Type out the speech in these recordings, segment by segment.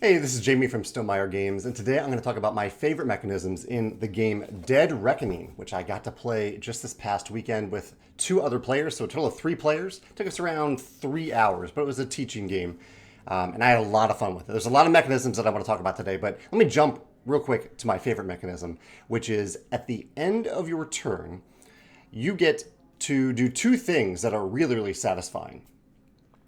Hey, this is Jamie from Stonemaier Games, and today I'm going to talk about my favorite mechanisms in the game Dead Reckoning, which I got to play just this past weekend with two other players, so a total of three players. It took us around 3 hours, but it was a teaching game, and I had a lot of fun with it. There's a lot of mechanisms that I want to talk about today, but let me jump real quick to my favorite mechanism, which is at the end of your turn, you get to do two things that are really, really satisfying.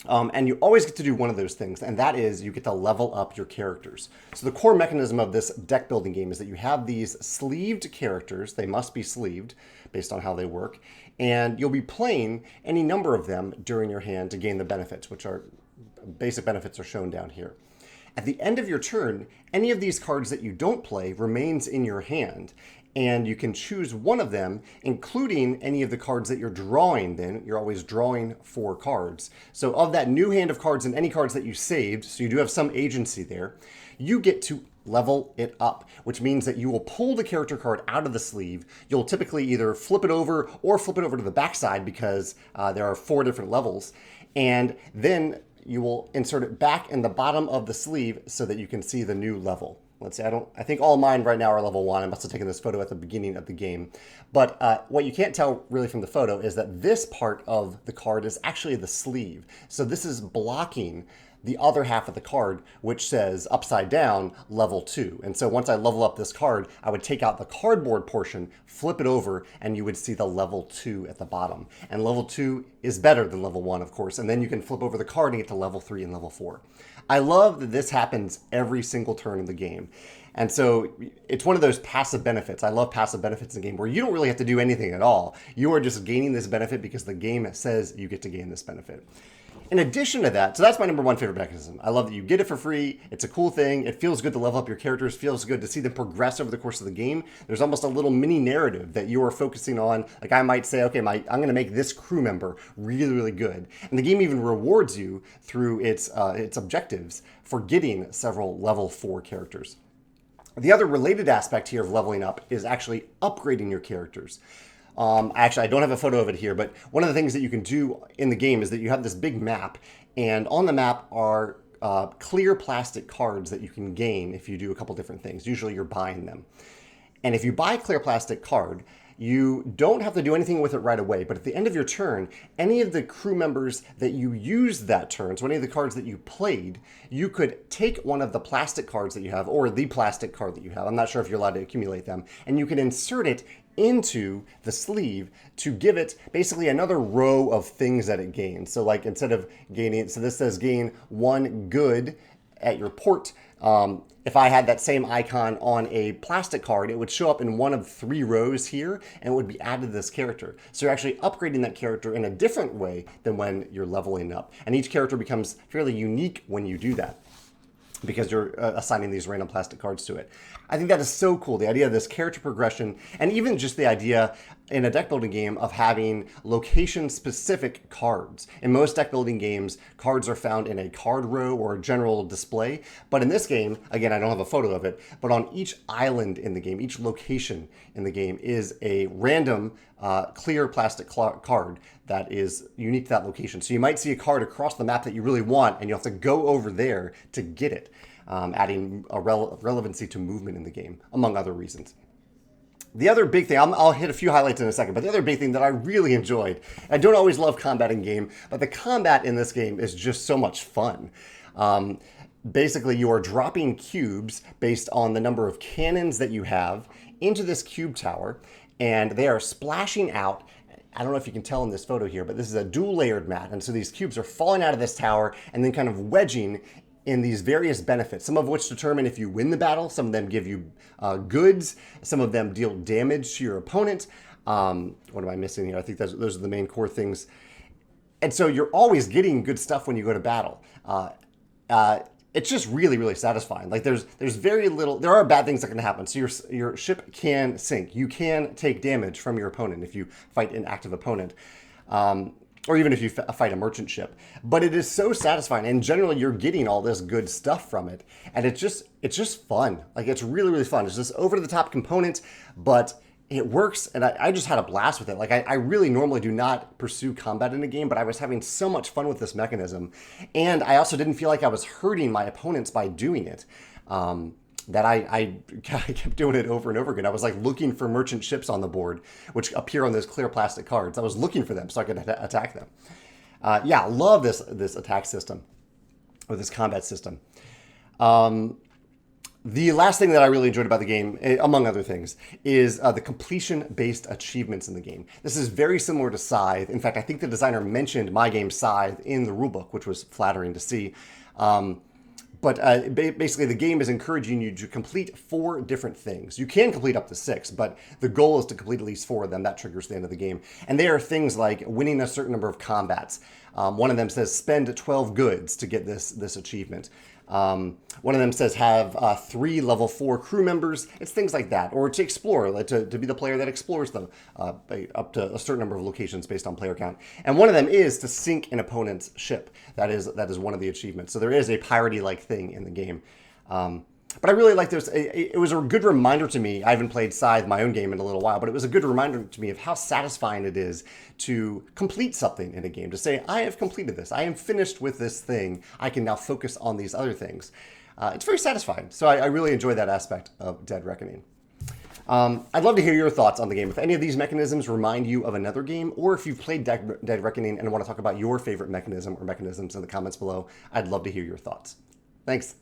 And you always get to do one of those things, and that is you get to level up your characters. So the core mechanism of this deck building game is that you have these sleeved characters. They must be sleeved based on how they work, and you'll be playing any number of them during your hand to gain the benefits, which are basic benefits are shown down here. At the end of your turn, any of these cards that you don't play remains in your hand, and you can choose one of them, including any of the cards that you're drawing. Then you're always drawing 4 cards. So of that new hand of cards and any cards that you saved, so you do have some agency there, you get to level it up, which means that you will pull the character card out of the sleeve. You'll typically either flip it over or flip it over to the backside because there are 4 different levels, and then you will insert it back in the bottom of the sleeve so that you can see the new level. Let's see, I think all mine right now are level 1. I must have taken this photo at the beginning of the game. But what you can't tell really from the photo is that this part of the card is actually the sleeve. So this is blocking the other half of the card, which says upside down level 2. And so once I level up this card, I would take out the cardboard portion, flip it over, and you would see the level 2 at the bottom. And level 2 is better than level 1, of course. And then you can flip over the card and get to level 3 and level 4. I love that this happens every single turn in the game. And so it's one of those passive benefits. I love passive benefits in the game where you don't really have to do anything at all. You are just gaining this benefit because the game says you get to gain this benefit. In addition to that, so that's my number 1 favorite mechanism. I love that you get it for free. It's a cool thing. It feels good to level up your characters. It feels good to see them progress over the course of the game. There's almost a little mini narrative that you are focusing on. Like I might say, okay, I'm going to make this crew member really, really good. And the game even rewards you through its objectives for getting several level 4 characters. The other related aspect here of leveling up is actually upgrading your characters. Actually, I don't have a photo of it here, but one of the things that you can do in the game is that you have this big map, and on the map are clear plastic cards that you can gain if you do a couple different things. Usually you're buying them. And if you buy a clear plastic card, you don't have to do anything with it right away, but at the end of your turn, any of the crew members that you used that turn, so any of the cards that you played, you could take one of the plastic cards that you have, or the plastic card that you have, I'm not sure if you're allowed to accumulate them, and you can insert it into the sleeve to give it basically another row of things that it gains. So like instead of gaining, so this says gain 1 good at your port. If I had that same icon on a plastic card, it would show up in one of 3 rows here and it would be added to this character. So you're actually upgrading that character in a different way than when you're leveling up. And each character becomes fairly unique when you do that, because you're assigning these random plastic cards to it. I think that is so cool, the idea of this character progression, and even just the idea in a deck building game of having location-specific cards. In most deck building games, cards are found in a card row or a general display, but in this game, again, I don't have a photo of it, but on each island in the game, each location in the game is a random clear plastic card that is unique to that location. So you might see a card across the map that you really want, and you have to go over there to get it, adding a relevancy to movement in the game, among other reasons. The other big thing, I'll hit a few highlights in a second, but the other big thing that I really enjoyed, I don't always love combat in game, but the combat in this game is just so much fun. Basically, you are dropping cubes based on the number of cannons that you have into this cube tower, and they are splashing out. I don't know if you can tell in this photo here, but this is a dual layered mat. And so these cubes are falling out of this tower and then kind of wedging in these various benefits, some of which determine if you win the battle. Some of them give you goods. Some of them deal damage to your opponent. What am I missing here? I think those are the main core things. And so you're always getting good stuff when you go to battle. It's just really, really satisfying. Like there's very little, there are bad things that can happen. So your ship can sink. You can take damage from your opponent if you fight an active opponent. Or even if you fight a merchant ship. But it is so satisfying, and generally you're getting all this good stuff from it. And it's just fun. Like it's really, really fun. It's just over the top component, but it works, and I just had a blast with it. Like, I really normally do not pursue combat in a game, but I was having so much fun with this mechanism, and I also didn't feel like I was hurting my opponents by doing it. That I kept doing it over and over again. I was like looking for merchant ships on the board, which appear on those clear plastic cards. I was looking for them so I could attack them. Yeah, love this attack system, or this combat system. The last thing that I really enjoyed about the game, among other things, is the completion-based achievements in the game. This is very similar to Scythe. In fact, I think the designer mentioned my game Scythe in the rulebook, which was flattering to see. But basically, the game is encouraging you to complete 4 different things. You can complete up to 6, but the goal is to complete at least 4 of them. That triggers the end of the game. And they are things like winning a certain number of combats. One of them says spend 12 goods to get this achievement. One of them says have 3 level 4 crew members. It's things like that. Or to explore, like to be the player that explores them up to a certain number of locations based on player count. And one of them is to sink an opponent's ship. That is one of the achievements. So there is a piratey-like thing in the game. But I really like this. It was a good reminder to me. I haven't played Scythe, my own game, in a little while, but it was a good reminder to me of how satisfying it is to complete something in a game. To say, I have completed this. I am finished with this thing. I can now focus on these other things. It's very satisfying. So I really enjoy that aspect of Dead Reckoning. I'd love to hear your thoughts on the game. If any of these mechanisms remind you of another game, or if you've played Dead Reckoning and want to talk about your favorite mechanism or mechanisms in the comments below, I'd love to hear your thoughts. Thanks.